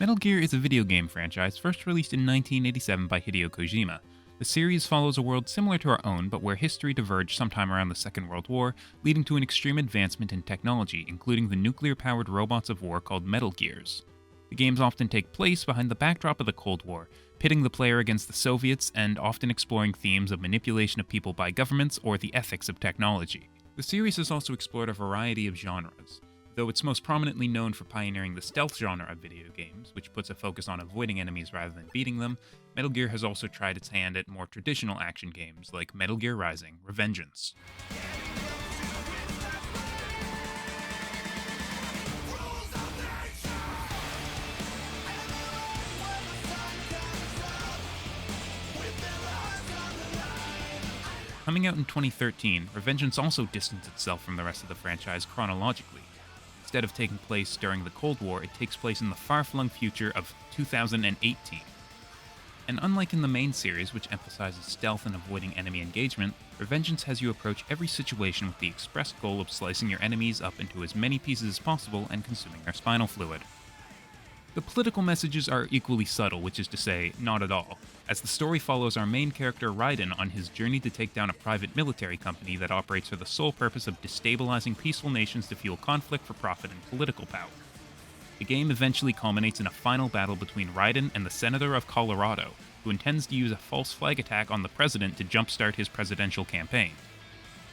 Metal Gear is a video game franchise first released in 1987 by Hideo Kojima. The series follows a world similar to our own, but where history diverged sometime around the Second World War, leading to an extreme advancement in technology, including the nuclear-powered robots of war called Metal Gears. The games often take place behind the backdrop of the Cold War, pitting the player against the Soviets and often exploring themes of manipulation of people by governments or the ethics of technology. The series has also explored a variety of genres. Though it's most prominently known for pioneering the stealth genre of video games, which puts a focus on avoiding enemies rather than beating them, Metal Gear has also tried its hand at more traditional action games like Metal Gear Rising: Revengeance. Coming out in 2013, Revengeance also distanced itself from the rest of the franchise chronologically. Instead of taking place during the Cold War, it takes place in the far-flung future of 2018. And unlike in the main series, which emphasizes stealth and avoiding enemy engagement, Revengeance has you approach every situation with the express goal of slicing your enemies up into as many pieces as possible and consuming their spinal fluid. The political messages are equally subtle, which is to say, not at all, as the story follows our main character Raiden on his journey to take down a private military company that operates for the sole purpose of destabilizing peaceful nations to fuel conflict for profit and political power. The game eventually culminates in a final battle between Raiden and the Senator of Colorado, who intends to use a false flag attack on the president to jumpstart his presidential campaign.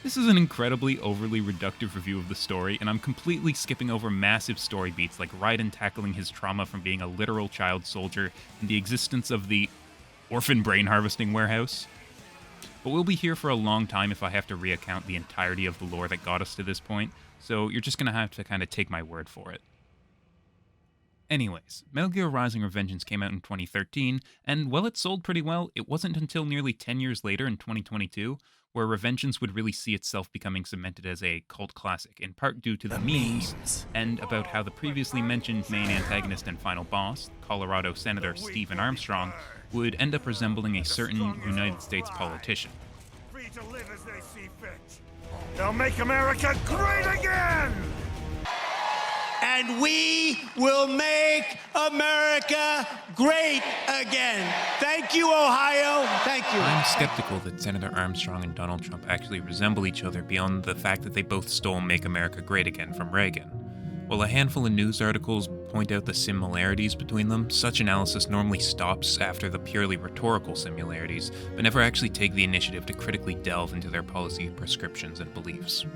This is an incredibly overly reductive review of the story, and I'm completely skipping over massive story beats like Raiden tackling his trauma from being a literal child soldier and the existence of the orphan brain harvesting warehouse. But we'll be here for a long time if I have to recount the entirety of the lore that got us to this point, so you're just gonna have to kind of take my word for it. Anyways, Metal Gear Rising: Revengeance came out in 2013, and while it sold pretty well, it wasn't until nearly 10 years later in 2022 where Revengeance would really see itself becoming cemented as a cult classic, in part due to the memes, and about how the previously mentioned main antagonist and final boss, Colorado Senator Stephen Armstrong, would end up resembling a certain United States politician. Free to live as they see fit. They'll make America great again! And we will make America great again. Thank you, Ohio. Thank you. I'm skeptical that Senator Armstrong and Donald Trump actually resemble each other beyond the fact that they both stole Make America Great Again from Reagan. While a handful of news articles point out the similarities between them, such analysis normally stops after the purely rhetorical similarities, but never actually take the initiative to critically delve into their policy prescriptions and beliefs.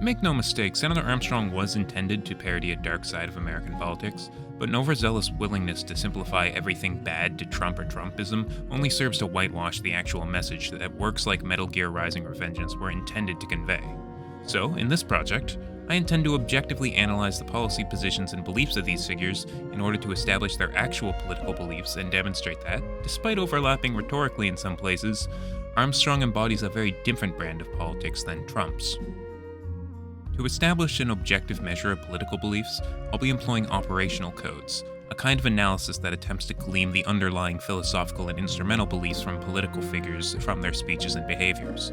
Make no mistake, Senator Armstrong was intended to parody a dark side of American politics, but an overzealous willingness to simplify everything bad to Trump or Trumpism only serves to whitewash the actual message that works like Metal Gear Rising: Revengeance were intended to convey. So, in this project, I intend to objectively analyze the policy positions and beliefs of these figures in order to establish their actual political beliefs and demonstrate that, despite overlapping rhetorically in some places, Armstrong embodies a very different brand of politics than Trump's. To establish an objective measure of political beliefs, I'll be employing operational codes, a kind of analysis that attempts to glean the underlying philosophical and instrumental beliefs from political figures from their speeches and behaviors.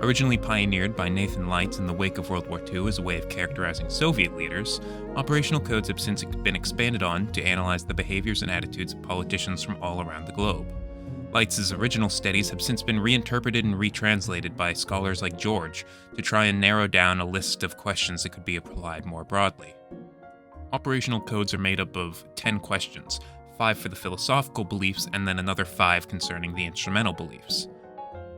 Originally pioneered by Nathan Lights in the wake of World War II as a way of characterizing Soviet leaders, operational codes have since been expanded on to analyze the behaviors and attitudes of politicians from all around the globe. Lights' original studies have since been reinterpreted and retranslated by scholars like George to try and narrow down a list of questions that could be applied more broadly. Operational codes are made up of 10 questions, 5 for the philosophical beliefs and then another 5 concerning the instrumental beliefs.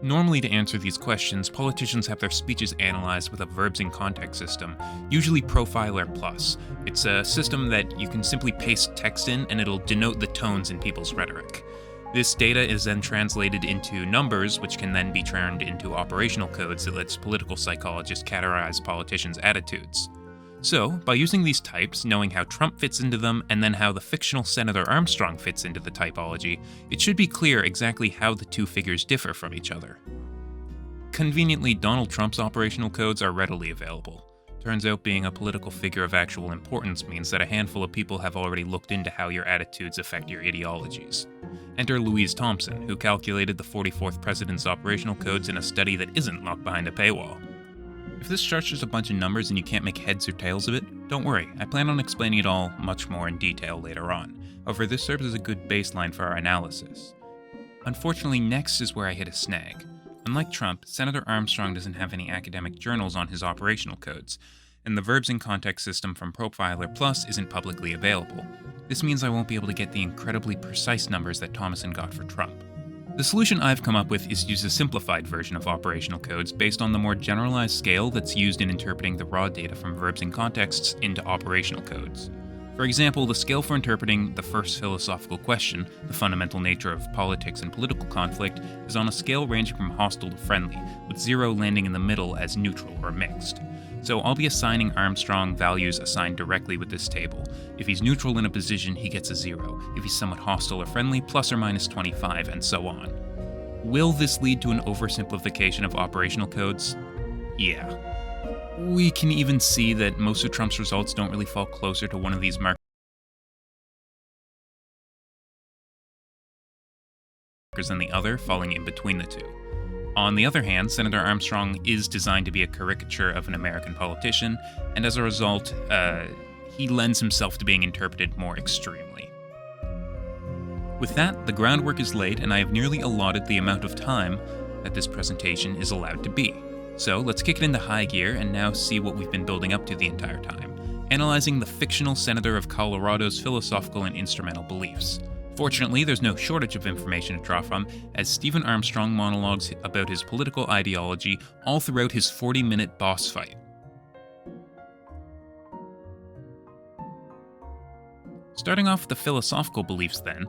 Normally, to answer these questions, politicians have their speeches analyzed with a verbs in context system, usually Profiler Plus. It's a system that you can simply paste text in and it'll denote the tones in people's rhetoric. This data is then translated into numbers, which can then be turned into operational codes that lets political psychologists categorize politicians' attitudes. So, by using these types, knowing how Trump fits into them, and then how the fictional Senator Armstrong fits into the typology, it should be clear exactly how the two figures differ from each other. Conveniently, Donald Trump's operational codes are readily available. Turns out being a political figure of actual importance means that a handful of people have already looked into how your attitudes affect your ideologies. Enter Louise Thompson, who calculated the 44th president's operational codes in a study that isn't locked behind a paywall. If this chart's just a bunch of numbers and you can't make heads or tails of it, Don't worry, I plan on explaining it all much more in detail later on. However, this serves as a good baseline for our analysis. Unfortunately, next is where I hit a snag. Unlike Trump, Senator Armstrong doesn't have any academic journals on his operational codes, and the verbs in context system from Profiler Plus isn't publicly available. This means I won't be able to get the incredibly precise numbers that Thomason got for Trump. The solution I've come up with is to use a simplified version of operational codes based on the more generalized scale that's used in interpreting the raw data from verbs and contexts into operational codes. For example, the scale for interpreting the first philosophical question, the fundamental nature of politics and political conflict, is on a scale ranging from hostile to friendly, with 0 landing in the middle as neutral or mixed. So I'll be assigning Armstrong values assigned directly with this table. If he's neutral in a position, he gets a 0. If he's somewhat hostile or friendly, plus or minus 25, and so on. Will this lead to an oversimplification of operational codes? Yeah. We can even see that most of Trump's results don't really fall closer to one of these markers than the other, falling in between the two. On the other hand, Senator Armstrong is designed to be a caricature of an American politician, and as a result, he lends himself to being interpreted more extremely. With that, the groundwork is laid, and I have nearly allotted the amount of time that this presentation is allowed to be. So let's kick it into high gear and now see what we've been building up to the entire time, analyzing the fictional senator of Colorado's philosophical and instrumental beliefs. Fortunately, there's no shortage of information to draw from, as Stephen Armstrong monologues about his political ideology all throughout his 40-minute boss fight. Starting off with the philosophical beliefs then,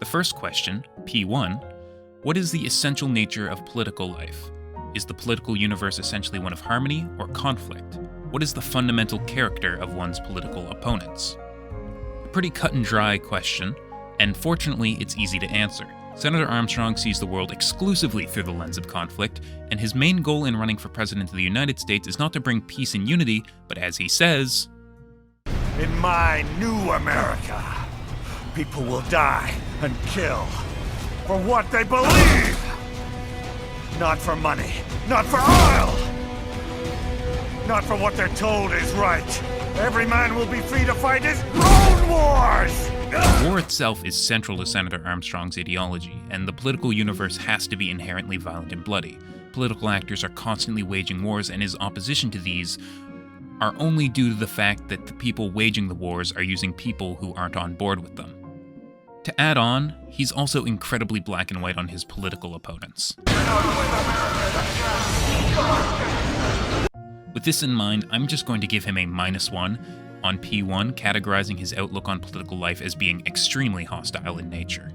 the first question, P1, what is the essential nature of political life? Is the political universe essentially one of harmony or conflict? What is the fundamental character of one's political opponents? A pretty cut and dry question, and fortunately it's easy to answer. Senator Armstrong sees the world exclusively through the lens of conflict, and his main goal in running for president of the United States is not to bring peace and unity, but as he says, In my new America, people will die and kill for what they believe! Not for money, not for oil! Not for what they're told is right. Every man will be free to fight his own wars! War itself is central to Senator Armstrong's ideology, and the political universe has to be inherently violent and bloody. Political actors are constantly waging wars, and his opposition to these are only due to the fact that the people waging the wars are using people who aren't on board with them. To add on, he's also incredibly black and white on his political opponents. With this in mind, I'm just going to give him a -1 on P1, categorizing his outlook on political life as being extremely hostile in nature.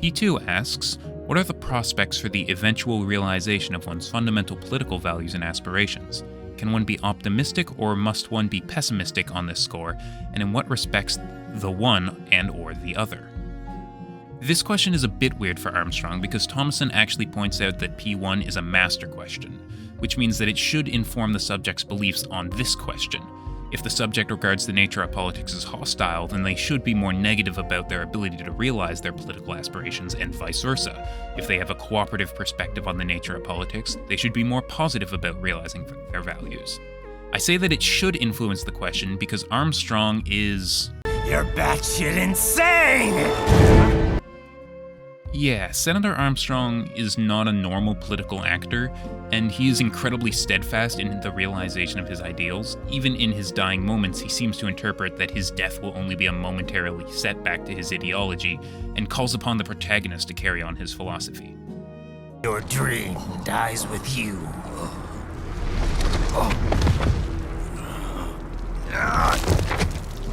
P2 asks, what are the prospects for the eventual realization of one's fundamental political values and aspirations? Can one be optimistic or must one be pessimistic on this score, and in what respects the one and or the other? This question is a bit weird for Armstrong because Thomason actually points out that P1 is a master question, which means that it should inform the subject's beliefs on this question. If the subject regards the nature of politics as hostile, then they should be more negative about their ability to realize their political aspirations and vice versa. If they have a cooperative perspective on the nature of politics, they should be more positive about realizing their values. I say that it should influence the question because Armstrong is... You're batshit insane! Yeah, Senator Armstrong is not a normal political actor, and he is incredibly steadfast in the realization of his ideals. Even in his dying moments, he seems to interpret that his death will only be a momentary setback to his ideology, and calls upon the protagonist to carry on his philosophy. Your dream dies with you.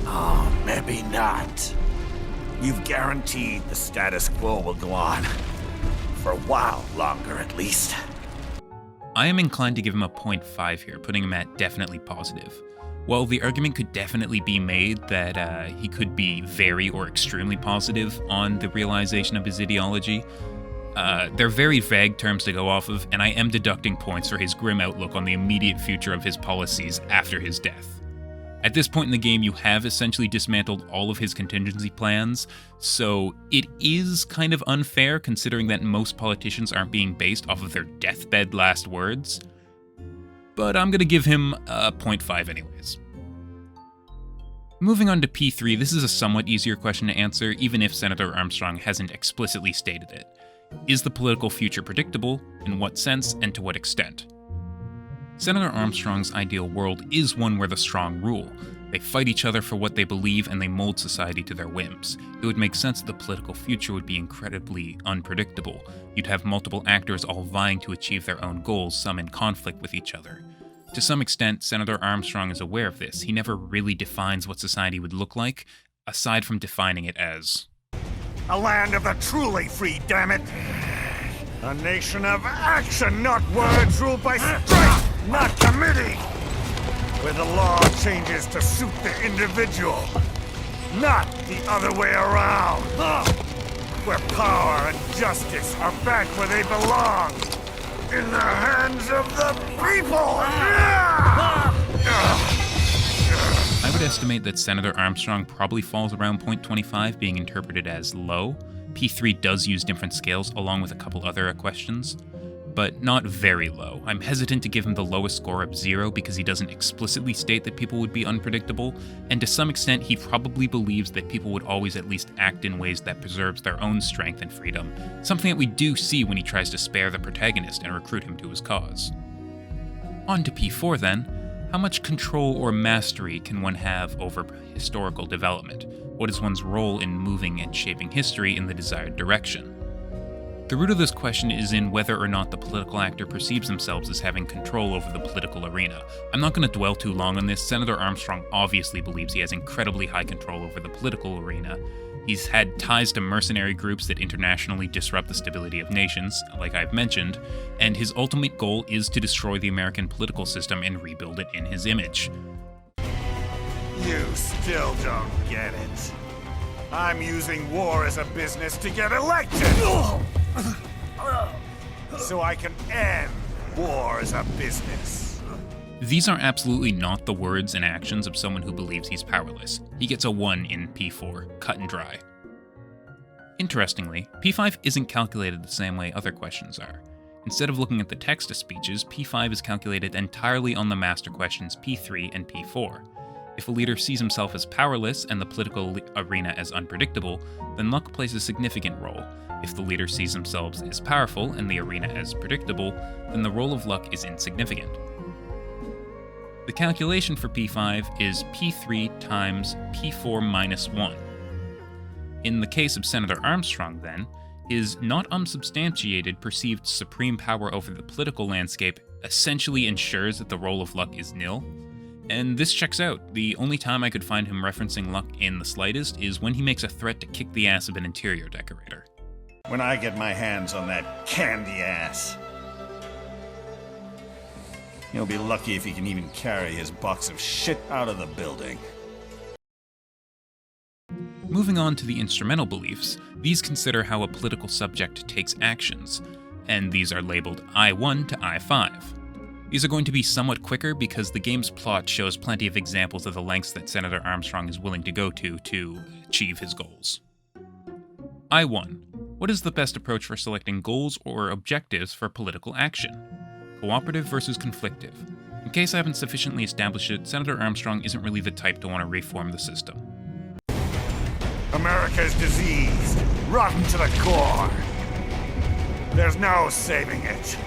Oh, maybe not. You've guaranteed the status quo will go on. For a while longer, at least. I am inclined to give him a 0.5 here, putting him at definitely positive. While the argument could definitely be made that he could be very or extremely positive on the realization of his ideology, they're very vague terms to go off of, and I am deducting points for his grim outlook on the immediate future of his policies after his death. At this point in the game, you have essentially dismantled all of his contingency plans, so it is kind of unfair considering that most politicians aren't being based off of their deathbed last words. but I'm gonna give him a 0.5 anyways. Moving on to P3, this is a somewhat easier question to answer, even if Senator Armstrong hasn't explicitly stated it. Is the political future predictable? In what sense, and to what extent? Senator Armstrong's ideal world is one where the strong rule. They fight each other for what they believe and they mold society to their whims. It would make sense that the political future would be incredibly unpredictable. You'd have multiple actors all vying to achieve their own goals, some in conflict with each other. To some extent, Senator Armstrong is aware of this. He never really defines what society would look like, aside from defining it as a land of the truly free, damn it! A nation of action, not words, ruled by strength, not committee! Where the law changes to suit the individual, not the other way around! Where power and justice are back where they belong! In the hands of the people! I would estimate that Senator Armstrong probably falls around 0.25, being interpreted as low. P3 does use different scales along with a couple other questions, but not very low. I'm hesitant to give him the lowest score of 0 because he doesn't explicitly state that people would be unpredictable, and to some extent he probably believes that people would always at least act in ways that preserves their own strength and freedom, something that we do see when he tries to spare the protagonist and recruit him to his cause. On to P4 then. How much control or mastery can one have over historical development? What is one's role in moving and shaping history in the desired direction? The root of this question is in whether or not the political actor perceives themselves as having control over the political arena. I'm not going to dwell too long on this. Senator Armstrong obviously believes he has incredibly high control over the political arena. He's had ties to mercenary groups that internationally disrupt the stability of nations, like I've mentioned, and his ultimate goal is to destroy the American political system and rebuild it in his image. You still don't get it. I'm using war as a business to get elected! So I can end war as a business. These are absolutely not the words and actions of someone who believes he's powerless. He gets a 1 in P4, cut and dry. Interestingly, P5 isn't calculated the same way other questions are. Instead of looking at the text of speeches, P5 is calculated entirely on the master questions P3 and P4. If a leader sees himself as powerless and the political arena as unpredictable, then luck plays a significant role. If the leader sees themselves as powerful and the arena as predictable, then the role of luck is insignificant. The calculation for P5 is P3 times P4 minus 1. In the case of Senator Armstrong, then, his not unsubstantiated perceived supreme power over the political landscape essentially ensures that the role of luck is nil. And this checks out. The only time I could find him referencing luck in the slightest is when he makes a threat to kick the ass of an interior decorator. When I get my hands on that candy ass, he'll be lucky if he can even carry his box of shit out of the building. Moving on to the instrumental beliefs, these consider how a political subject takes actions, and these are labeled I1 to I5. These are going to be somewhat quicker because the game's plot shows plenty of examples of the lengths that Senator Armstrong is willing to go to achieve his goals. I1. What is the best approach for selecting goals or objectives for political action? Cooperative versus conflictive. In case I haven't sufficiently established it, Senator Armstrong isn't really the type to want to reform the system. America's diseased, rotten to the core. There's no saving it.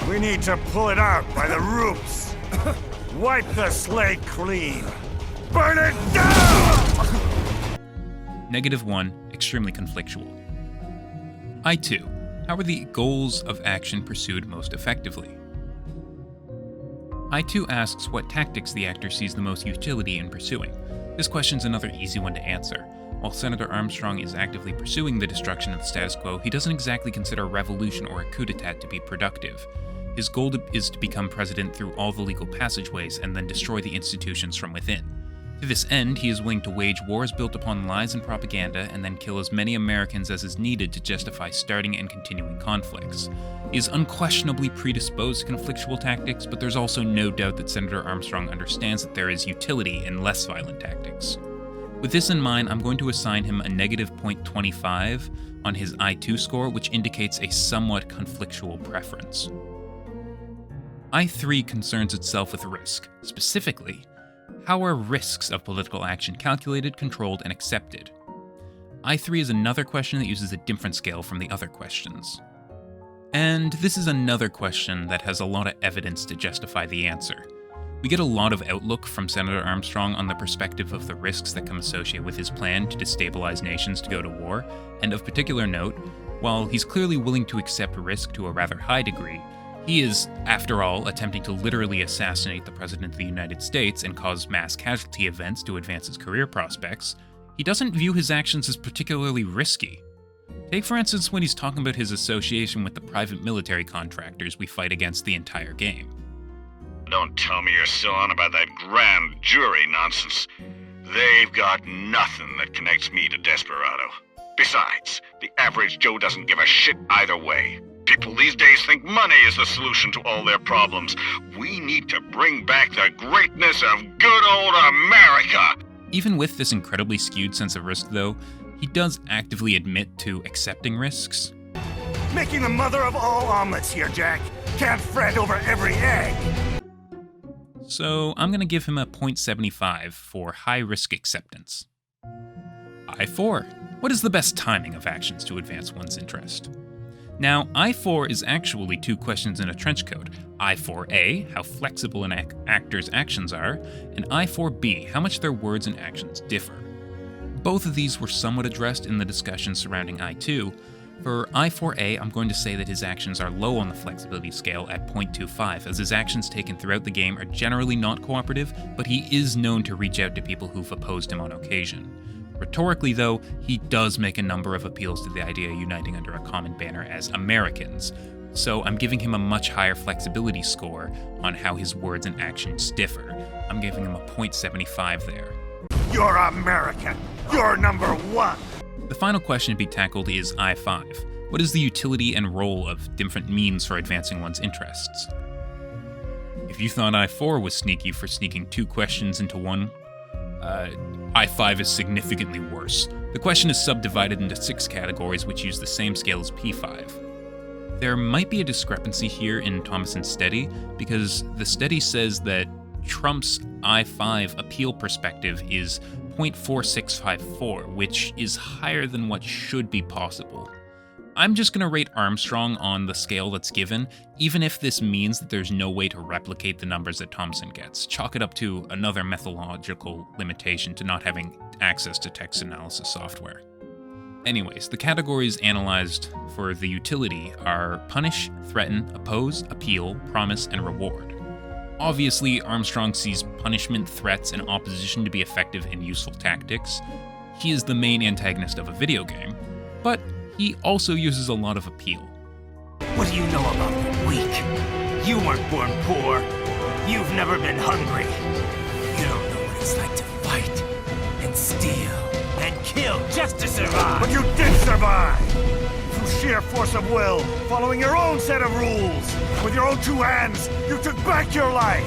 We need to pull it out by the roots. Wipe the slate clean. Burn it down! -1, extremely conflictual. I2. How are the goals of action pursued most effectively? I2 asks what tactics the actor sees the most utility in pursuing. This question's another easy one to answer. While Senator Armstrong is actively pursuing the destruction of the status quo, he doesn't exactly consider a revolution or a coup d'etat to be productive. His goal is to become president through all the legal passageways and then destroy the institutions from within. To this end, he is willing to wage wars built upon lies and propaganda and then kill as many Americans as is needed to justify starting and continuing conflicts. He is unquestionably predisposed to conflictual tactics, but there's also no doubt that Senator Armstrong understands that there is utility in less violent tactics. With this in mind, I'm going to assign him a -0.25 on his I2 score, which indicates a somewhat conflictual preference. I3 concerns itself with risk. Specifically, how are risks of political action calculated, controlled, and accepted? I3 is another question that uses a different scale from the other questions. And this is another question that has a lot of evidence to justify the answer. We get a lot of outlook from Senator Armstrong on the perspective of the risks that come associated with his plan to destabilize nations to go to war, and of particular note, while he's clearly willing to accept risk to a rather high degree, he is, after all, attempting to literally assassinate the President of the United States and cause mass casualty events to advance his career prospects. He doesn't view his actions as particularly risky. Take, for instance, when he's talking about his association with the private military contractors we fight against the entire game. Don't tell me you're still on about that grand jury nonsense. They've got nothing that connects me to Desperado. Besides, the average Joe doesn't give a shit either way. People these days think money is the solution to all their problems. We need to bring back the greatness of good old America. Even with this incredibly skewed sense of risk, though, he does actively admit to accepting risks. Making the mother of all omelets here, Jack. Can't fret over every egg. So I'm going to give him a 0.75 for high risk acceptance. I4. What is the best timing of actions to advance one's interest? Now, I4 is actually two questions in a trench coat. I4A, how flexible an actor's actions are, and I4B, how much their words and actions differ. Both of these were somewhat addressed in the discussion surrounding I2. For I4A, I'm going to say that his actions are low on the flexibility scale at 0.25, as his actions taken throughout the game are generally not cooperative, but he is known to reach out to people who've opposed him on occasion. Rhetorically, though, he does make a number of appeals to the idea of uniting under a common banner as Americans, so I'm giving him a much higher flexibility score on how his words and actions differ. I'm giving him a 0.75 there. You're American. You're number one. The final question to be tackled is I5. What is the utility and role of different means for advancing one's interests? If you thought I4 was sneaky for sneaking two questions into one, I5 is significantly worse. The question is subdivided into 6 categories which use the same scale as P5. There might be a discrepancy here in Thomason's study, because the study says that Trump's I5 appeal perspective is 0.4654, which is higher than what should be possible. I'm just going to rate Armstrong on the scale that's given, even if this means that there's no way to replicate the numbers that Thompson gets. Chalk it up to another methodological limitation to not having access to text analysis software. Anyways, the categories analyzed for the utility are punish, threaten, oppose, appeal, promise, and reward. Obviously, Armstrong sees punishment, threats, and opposition to be effective and useful tactics. He is the main antagonist of a video game, but he also uses a lot of appeal. What do you know about the weak? You weren't born poor. You've never been hungry. You don't know what it's like to fight and steal and kill just to survive. But you did survive! Through sheer force of will, following your own set of rules. With your own two hands, you took back your life!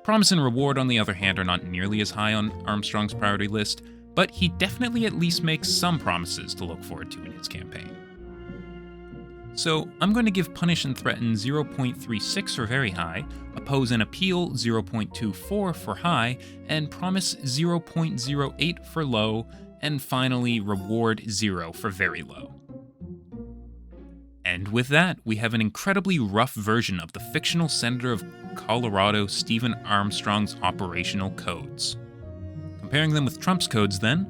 Promise and reward, on the other hand, are not nearly as high on Armstrong's priority list, but he definitely at least makes some promises to look forward to in his campaign. So I'm going to give punish and threaten 0.36 for very high, oppose and appeal 0.24 for high, and promise 0.08 for low, and finally reward 0 for very low. And with that, we have an incredibly rough version of the fictional Senator of Colorado Stephen Armstrong's operational codes. Comparing them with Trump's codes then,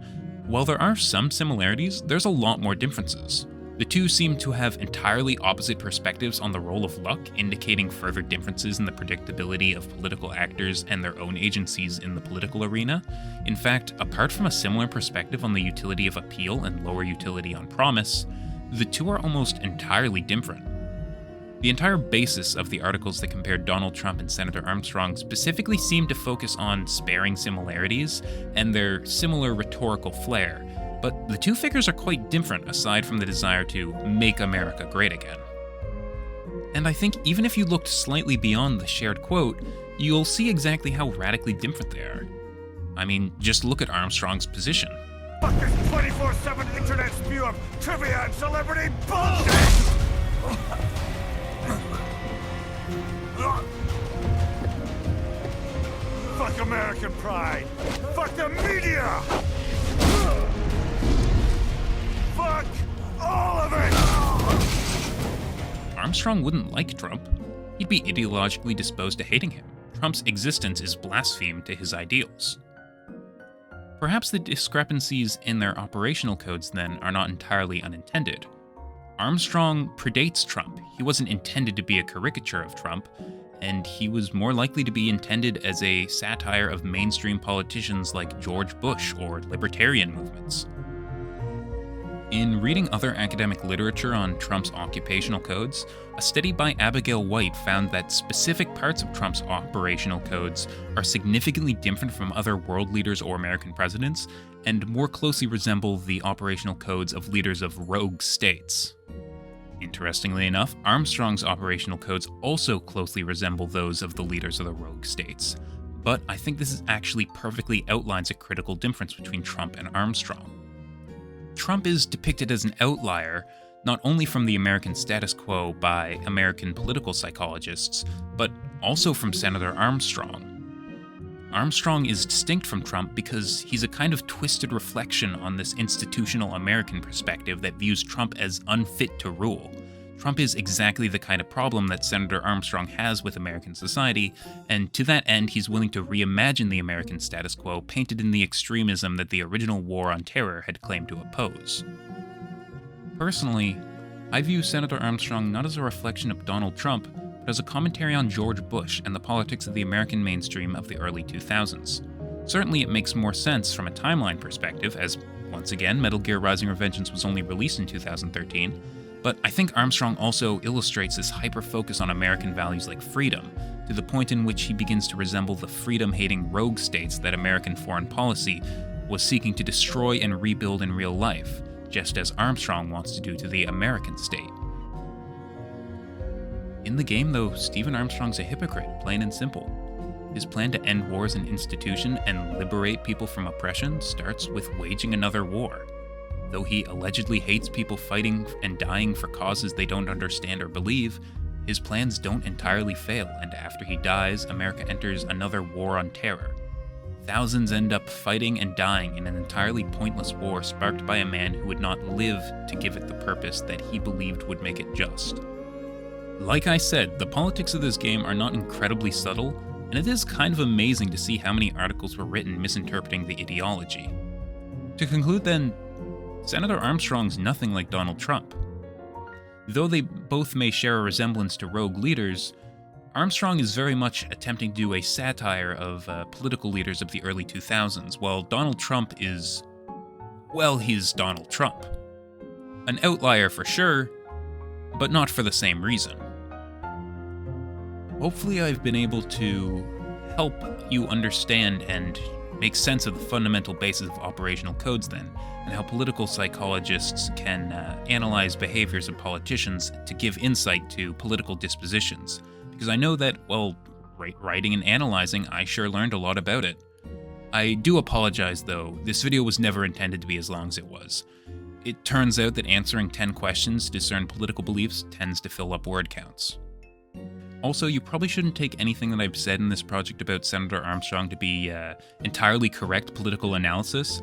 while there are some similarities, there's a lot more differences. The two seem to have entirely opposite perspectives on the role of luck, indicating further differences in the predictability of political actors and their own agencies in the political arena. In fact, apart from a similar perspective on the utility of appeal and lower utility on promise, the two are almost entirely different. The entire basis of the articles that compared Donald Trump and Senator Armstrong specifically seemed to focus on sparing similarities and their similar rhetorical flair, but the two figures are quite different aside from the desire to make America great again. And I think even if you looked slightly beyond the shared quote, you'll see exactly how radically different they are. I mean, just look at Armstrong's position. Fuck this 24/7 internet spew of trivia and celebrity bullshit! Fuck American pride! Fuck the media! Fuck all of it! Armstrong wouldn't like Trump. He'd be ideologically disposed to hating him. Trump's existence is blaspheme to his ideals. Perhaps the discrepancies in their operational codes, then, are not entirely unintended. Armstrong predates Trump. He wasn't intended to be a caricature of Trump, and he was more likely to be intended as a satire of mainstream politicians like George Bush or libertarian movements. In reading other academic literature on Trump's occupational codes, a study by Abigail White found that specific parts of Trump's operational codes are significantly different from other world leaders or American presidents, and more closely resemble the operational codes of leaders of rogue states. Interestingly enough, Armstrong's operational codes also closely resemble those of the leaders of the rogue states. But I think this actually perfectly outlines a critical difference between Trump and Armstrong. Trump is depicted as an outlier, not only from the American status quo by American political psychologists, but also from Senator Armstrong. Armstrong is distinct from Trump because he's a kind of twisted reflection on this institutional American perspective that views Trump as unfit to rule. Trump is exactly the kind of problem that Senator Armstrong has with American society, and to that end, he's willing to reimagine the American status quo painted in the extremism that the original War on Terror had claimed to oppose. Personally, I view Senator Armstrong not as a reflection of Donald Trump, but as a commentary on George Bush and the politics of the American mainstream of the early 2000s. Certainly it makes more sense from a timeline perspective, as, once again, Metal Gear Rising: Revengeance was only released in 2013, but I think Armstrong also illustrates this hyper-focus on American values like freedom, to the point in which he begins to resemble the freedom-hating rogue states that American foreign policy was seeking to destroy and rebuild in real life, just as Armstrong wants to do to the American state. In the game, though, Stephen Armstrong's a hypocrite, plain and simple. His plan to end war as an institution and liberate people from oppression starts with waging another war. Though he allegedly hates people fighting and dying for causes they don't understand or believe, his plans don't entirely fail, and after he dies, America enters another war on terror. Thousands end up fighting and dying in an entirely pointless war sparked by a man who would not live to give it the purpose that he believed would make it just. Like I said, the politics of this game are not incredibly subtle, and it is kind of amazing to see how many articles were written misinterpreting the ideology. To conclude then, Senator Armstrong's nothing like Donald Trump. Though they both may share a resemblance to rogue leaders, Armstrong is very much attempting to do a satire of political leaders of the early 2000s, while Donald Trump is, well, he's Donald Trump. An outlier for sure, but not for the same reason. Hopefully I've been able to help you understand and make sense of the fundamental basis of operational codes then, and how political psychologists can analyze behaviors of politicians to give insight to political dispositions. Because I know that, well, writing and analyzing, I sure learned a lot about it. I do apologize though, this video was never intended to be as long as it was. It turns out that answering 10 questions to discern political beliefs tends to fill up word counts. Also, you probably shouldn't take anything that I've said in this project about Senator Armstrong to be entirely correct political analysis.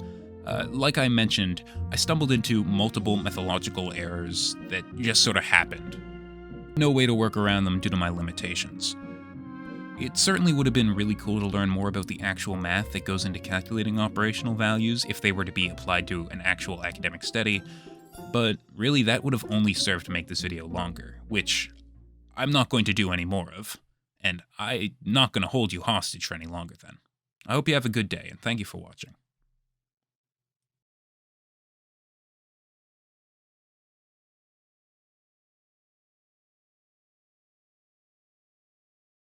Like I mentioned, I stumbled into multiple methodological errors that just sort of happened. No way to work around them due to my limitations. It certainly would have been really cool to learn more about the actual math that goes into calculating operational values if they were to be applied to an actual academic study, but really that would have only served to make this video longer, which I'm not going to do any more of, and I'm not going to hold you hostage for any longer then. I hope you have a good day, and thank you for watching.